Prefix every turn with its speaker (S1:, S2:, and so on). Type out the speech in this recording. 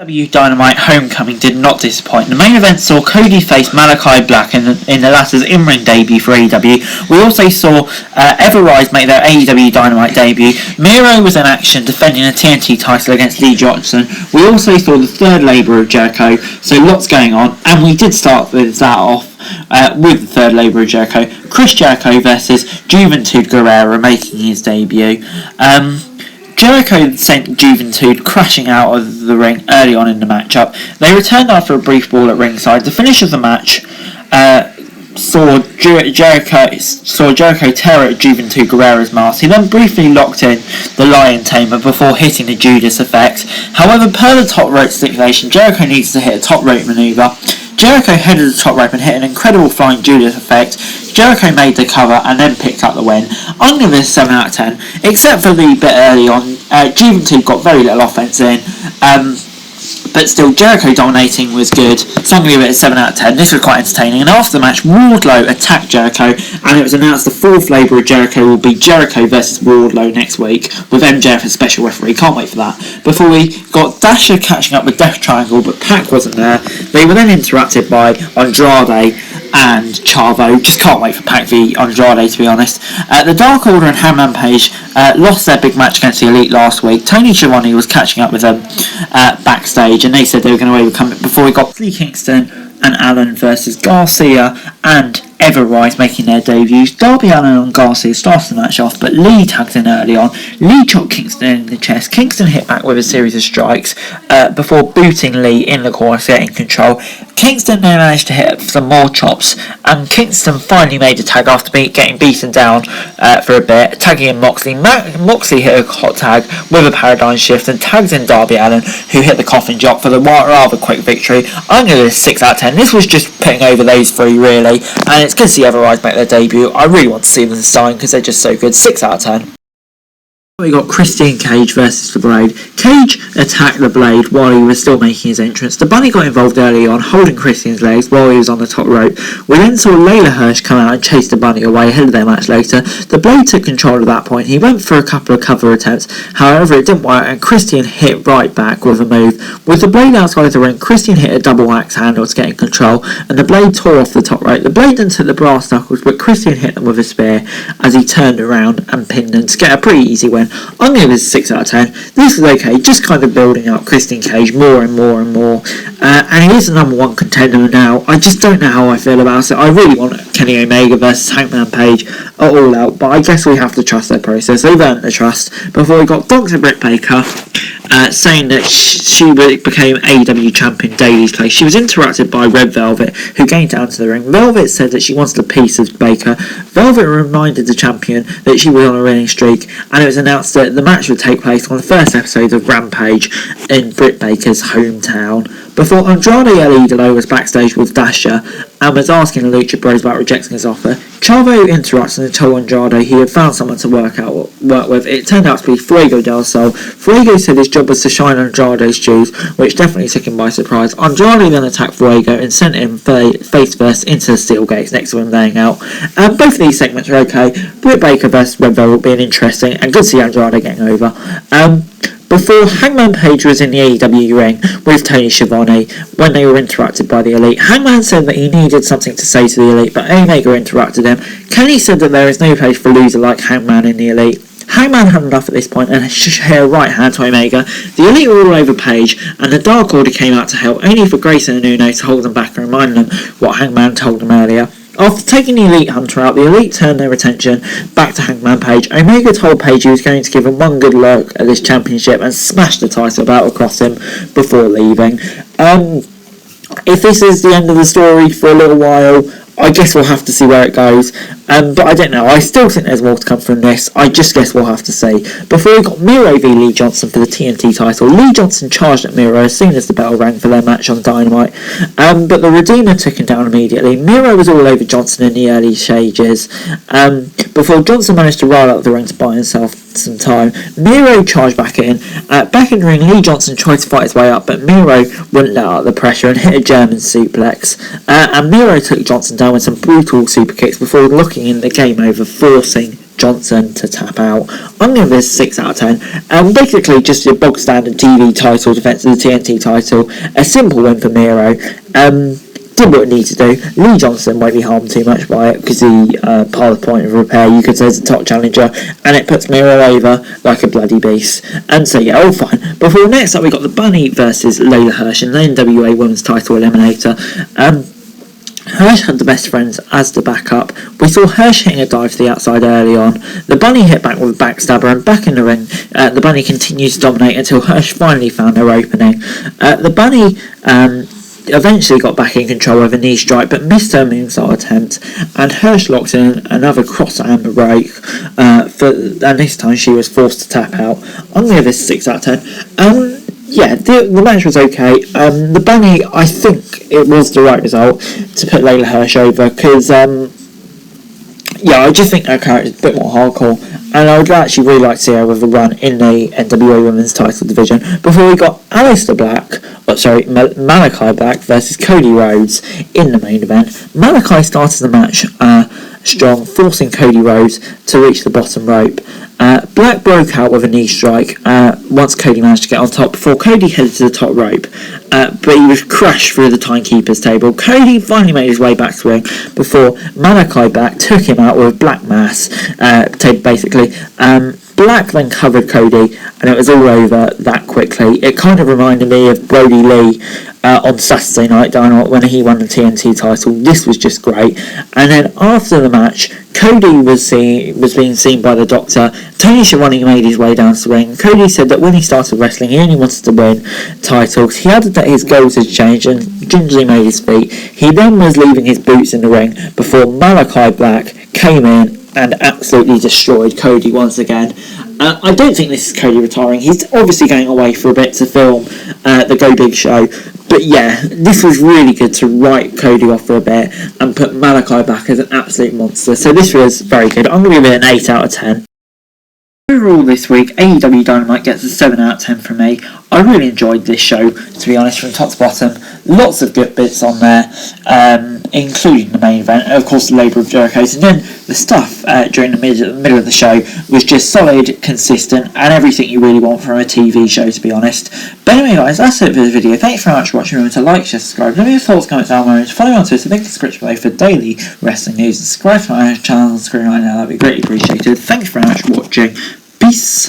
S1: AEW Dynamite Homecoming did not disappoint. The main event saw Cody face Malachi Black in the latter's in-ring debut for AEW. We also saw Everrise make their AEW Dynamite debut. Miro was in action defending the TNT title against Lee Johnson. We also saw the third labour of Jericho, so lots going on, and we did start with that off with the third labour of Jericho. Chris Jericho versus Juventud Guevara making his debut. Jericho sent Juventud crashing out of the ring early on in the matchup. They returned after a brief brawl at ringside. The finish of the match saw Jericho tear at Juventud Guevara's mask. He then briefly locked in the Lion Tamer before hitting the Judas effect. However, per the top rope stipulation, Jericho needs to hit a top rope maneuver. Jericho headed the top rope and hit an incredible flying Judas effect. Jericho made the cover and then picked up the win. I'm going to give this 7 out of 10, except for the bit early on. Juventud got very little offense in, but still Jericho dominating was good, so I'm going to give it a 7 out of 10. This was quite entertaining, and after the match Wardlow attacked Jericho, and it was announced the fourth labour of Jericho will be Jericho versus Wardlow next week with MJF as special referee. Can't wait for that. Before we got Dasher catching up with Death Triangle, but Pac wasn't there. They were then interrupted by Andrade and Chavo. Just can't wait for Pac v Andrade, to be honest. The Dark Order and Hangman Page lost their big match against the Elite last week. Tony Schiavone was catching up with them backstage, and they said they were going to overcome it before we got Lee Kingston and Allen versus Garcia and Everrise making their debuts. Darby Allin and Garcia started the match off, but Lee tagged in early on. Lee chopped Kingston in the chest. Kingston hit back with a series of strikes before booting Lee in the corner to get in control. Kingston then managed to hit some more chops, and Kingston finally made a tag after getting beaten down for a bit, tagging in Moxley. Moxley hit a hot tag with a paradigm shift and tagged in Darby Allin, who hit the coffin drop for the rather quick victory. I'm going to give this 6 out of 10. This was just putting over those three, really, and it's good to see Everrise make their debut. I really want to see them sign because they're just so good. 6 out of 10. We got Christian Cage versus the Blade. Cage attacked the Blade while he was still making his entrance. The Bunny got involved early on, holding Christian's legs while he was on the top rope. We then saw Layla Hirsch come out and chase the Bunny away ahead of their match later. The Blade took control at that point. He went for a couple of cover attempts, however it didn't work, and Christian hit right back with a move. With the Blade outside of the ring, Christian hit a double axe handle to get in control, and the Blade tore off the top rope. The Blade then took the brass knuckles, but Christian hit them with a spear as he turned around and pinned them to get a pretty easy win. I'm going to give this a 6 out of 10. This was okay, just kind of building up Christian Cage more and more and more. And he is the number one contender now. I just don't know how I feel about it. I really want Kenny Omega versus Hangman Page at All Out, but I guess we have to trust their process. They've earned the trust. Before we got Dr. Britt Baker saying that she became AEW champion Daily's place. She was interrupted by Red Velvet, who gained down to the ring. Velvet said that she wanted a piece of Baker. Velvet reminded the champion that she was on a winning streak, and it was announced that the match would take place on the first episode of Rampage in Britt Baker's hometown. Before Andrade El Idolo was backstage with Dasher and was asking the Lucha Bros about rejecting his offer, Chavo interrupted and told Andrade he had found someone to work with. It turned out to be Fuego del Sol. Fuego said his job was to shine Andrade's shoes, which definitely took him by surprise. Andrade then attacked Fuego and sent him face first into the steel gates next to him laying out. Both of these segments are okay. Britt Baker versus Red Velvet will be interesting, and good to see Andrade getting over. Before Hangman Page was in the AEW ring with Tony Schiavone when they were interrupted by the Elite, Hangman said that he needed something to say to the Elite, but Omega interrupted him. Kenny said that there is no place for a loser like Hangman in the Elite. Hangman had enough at this point and hit a right hand to Omega. The Elite were all over Page, and the Dark Order came out to help, only for Grayson and Uno to hold them back and remind them what Hangman told them earlier. After taking the Elite Hunter out, the Elite turned their attention back to Hangman Page. Omega told Page he was going to give him one good look at this championship and smash the title belt across him before leaving. If this is the end of the story for a little while, I guess we'll have to see where it goes. But I don't know. I still think there's more to come from this. I just guess we'll have to see. Before we got Miro v Lee Johnson for the TNT title, Lee Johnson charged at Miro as soon as the bell rang for their match on Dynamite. But the Redeemer took him down immediately. Miro was all over Johnson in the early stages. Before Johnson managed to ride out the ring to buy himself some time, Miro charged back in. Back in the ring, Lee Johnson tried to fight his way up, but Miro wouldn't let out the pressure and hit a German suplex. And Miro took Johnson down with some brutal super kicks before looking in the game over, forcing Johnson to tap out. I'm going to give this 6 out of 10. Basically, just your bog standard TV title, defense of the TNT title. A simple win for Miro. Did what it needed to do. Lee Johnson won't be harmed too much by it because he part of the point of repair, you could say, as a top challenger, and it puts Miro over like a bloody beast. And so yeah, all fine. Before next up, we got the Bunny versus Layla Hirsch in the NWA Women's Title Eliminator. Hirsch had the best friends as the backup. We saw Hirsch hitting a dive to the outside early on. The Bunny hit back with a backstabber, and back in the ring, the Bunny continued to dominate until Hirsch finally found her opening. The Bunny eventually got back in control with a knee strike, but missed her moonsault attempt, and Hirsch locked in another cross-arm break, and this time she was forced to tap out. I'm going to give this 6 out of 10. Yeah, the match was okay. The Bunny, I think it was the right result to put Layla Hirsch over, because I just think her character is a bit more hardcore, and I would actually really like to see her with a run in the NWA Women's Title division. Before we got Malachi Black versus Cody Rhodes in the main event. Malachi started the match strong, forcing Cody Rhodes to reach the bottom rope. Black broke out with a knee strike once Cody managed to get on top before Cody headed to the top rope, but he was crushed through the timekeeper's table. Cody finally made his way back to the ring before Malachi Black took him out with Black Mass tape basically. Black then covered Cody, and it was all over that quickly. It kind of reminded me of Brody Lee on Saturday Night Dynamite when he won the TNT title. This was just great. And then after the match, Cody was being seen by the doctor. Tony Schiavone made his way down to the ring. Cody said that when he started wrestling, he only wanted to win titles. He added that his goals had changed and gingerly made his feet. He then was leaving his boots in the ring before Malachi Black came in and absolutely destroyed Cody once again. I don't think this is Cody retiring. He's obviously going away for a bit to film the Go Big show. But yeah, this was really good to write Cody off for a bit and put Malachi back as an absolute monster. So this was very good. I'm going to give it an 8 out of 10. Overall this week, AEW Dynamite gets a 7 out of 10 from me. I really enjoyed this show, to be honest, from top to bottom. Lots of good bits on there, including the main event, and of course the Labour of Jericho's, and then the stuff during the middle of the show was just solid, consistent, and everything you really want from a TV show, to be honest. But anyway guys, that's it for the video. Thanks very much for watching. Remember to like, share, subscribe, leave your thoughts, comments down below, follow me on Twitter, link in the description below for daily wrestling news, and subscribe to my channel on the screen right now, that'd be greatly appreciated. Thanks very much for watching. Peace.